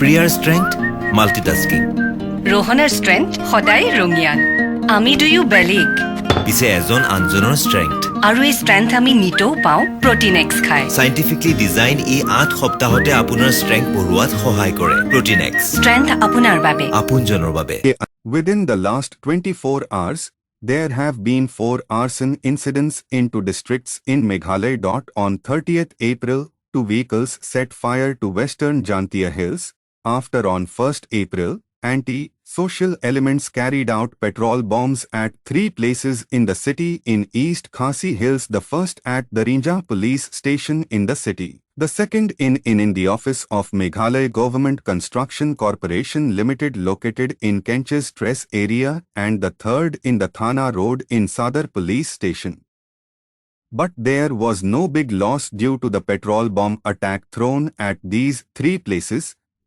প্ৰিয়াৰ strength multitasking, ৰোহনৰ strength সদায় ৰঙিয়াল। আমি দুয়ো বেলেগ, পিছে এজন আনজনৰ ষ্ট্ৰেংথ। আৰু এই ষ্ট্ৰেংথ আমি নিতৌ পাওঁ প্ৰটিনেক্স খাই। চাইণ্টিফিকলি ডিজাইন ই 8 সপ্তাহতে আপোনাৰ ষ্ট্ৰেংথ বঢ়োৱাত সহায় কৰে। প্ৰটিনেক্স, ষ্ট্ৰেংথ আপোনাৰ বাবে, আপোনজনৰ বাবে। Within the last 24 hours, there have been 4 arson incidents into districts in Meghalaya. On 30th April, 2 vehicles set fire to western Jantia Hills. After on 1st April, anti-social elements carried out petrol bombs at 3 places in the city in East Khasi Hills, the first at the Rinja police station in the city. The second in the office of Meghalaya Government Construction Corporation Limited located in Kenches Stress area, and the third in the Thana Road in Sadar police station. But there was no big loss due to the petrol bomb attack thrown at these 3 places,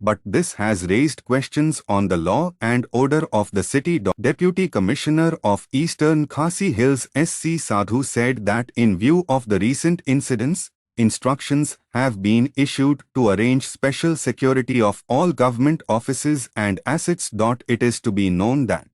but this has raised questions on the law and order of the city. Deputy Commissioner of Eastern Khasi Hills SC Sadhu said that in view of the recent incidents, instructions have been issued to arrange special security of all government offices and assets. It is to be known that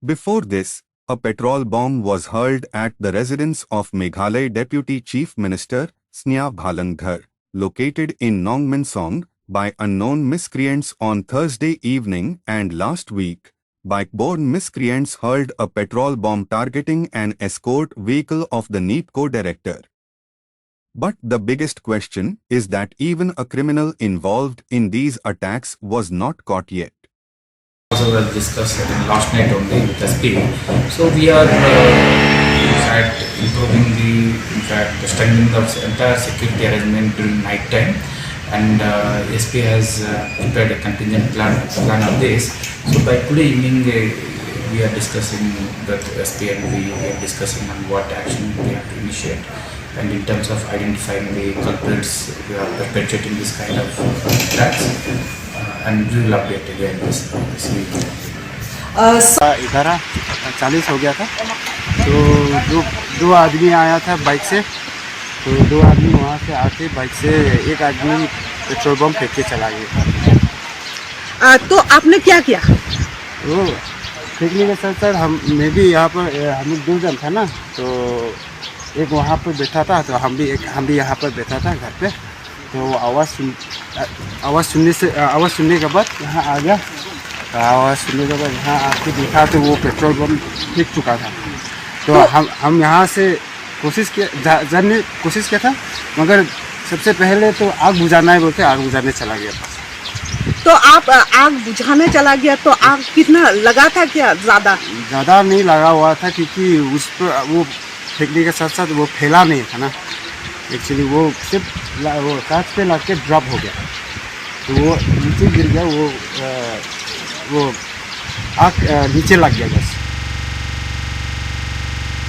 before this, a petrol bomb was hurled at the residence of Meghalaya Deputy Chief Minister Sneha Bhalanghar, located in Nongmensong, by unknown miscreants on Thursday evening, and last week, bike-borne miscreants hurled a petrol bomb targeting an escort vehicle of the NEEPCO director. But the biggest question is that even a criminal involved in these attacks was not caught yet. Also well discussed last night only with SP. So we are in fact improving strengthening the entire security arrangement during night time, and SP has prepared a contingent plan of this. So by today evening we are discussing that SP, and we are discussing on what action we have to initiate. And in terms of identifying the culprits who are perpetrating this kind of attacks, and we will update again this week. 11:40 हो गया था, तो दो आदमी आया था bike से, तो 2 आदमी वहाँ से आके बाइक से एक आदमी पेट्रोल बम फेंक के चला गया। तो आपने क्या किया? वो फेंकने के साथ साथ मैं भी यहाँ पर, हम 2 जन था ना, तो एक वहाँ पर बैठा था, तो हम भी यहाँ पर बैठा था घर पे। तो आवाज़ सुनने के बाद यहाँ आ गया। आवाज़ सुनने के बाद यहाँ आके देखा तो वो पेट्रोल बम फेंक चुका था। तो हम यहाँ से कोशिश किया था, मगर सबसे पहले तो आग बुझाना है बोलते आग बुझाने चला गया। तो आप आग बुझाने चला गया, तो आग कितना लगा था? क्या ज़्यादा नहीं लगा हुआ था, क्योंकि उस पर वो फेंकने के साथ साथ वो फैला नहीं था ना। एक्चुअली वो सिर्फ वो कांच पे लग के ड्रॉप हो गया, तो वो नीचे गिर गया। वो आग नीचे लग गया बस।